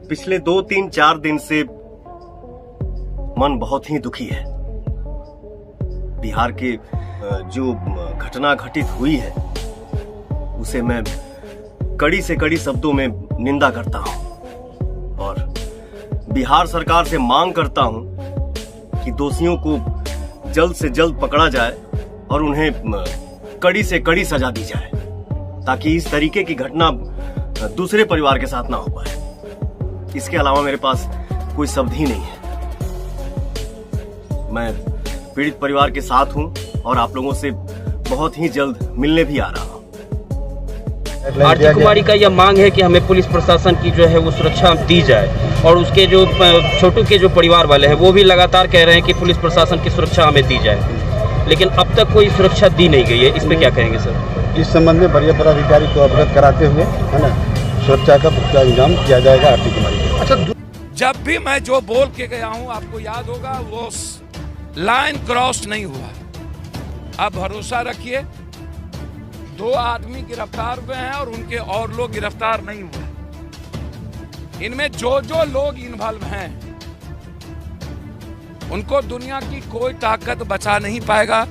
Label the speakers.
Speaker 1: पिछले 2-3-4 दिन से मन बहुत ही दुखी है। बिहार के जो घटना घटित हुई है उसे मैं कड़ी से कड़ी शब्दों में निंदा करता हूं और बिहार सरकार से मांग करता हूं कि दोषियों को जल्द से जल्द पकड़ा जाए और उन्हें कड़ी से कड़ी सजा दी जाए ताकि इस तरीके की घटना दूसरे परिवार के साथ ना हो पाए। इसके अलावा मेरे पास कोई शब्द ही नहीं है। मैं पीड़ित परिवार के साथ हूं और आप लोगों से बहुत ही जल्द मिलने भी आ रहा हूं।
Speaker 2: आरती कुमारी का यह मांग है कि हमें पुलिस प्रशासन की जो है वो सुरक्षा दी जाए और उसके जो छोटू के जो परिवार वाले हैं वो भी लगातार कह रहे हैं कि पुलिस प्रशासन की सुरक्षा हमें दी जाए, लेकिन अब तक कोई सुरक्षा दी नहीं गई है। इसमें क्या कहेंगे सर?
Speaker 3: इस संबंध में वरीय पदाधिकारी को अवगत कराते हुए है ना सुरक्षा का पुख्ता इंतजाम किया जाएगा आरती कुमारी को।
Speaker 4: अच्छा, जब भी मैं जो बोल के गया हूं आपको याद होगा वो लाइन क्रॉस नहीं हुआ। आप भरोसा रखिए, 2 आदमी गिरफ्तार हुए हैं और उनके और लोग गिरफ्तार नहीं हुए। इनमें जो जो लोग इन्वॉल्व हैं उनको दुनिया की कोई ताकत बचा नहीं पाएगा।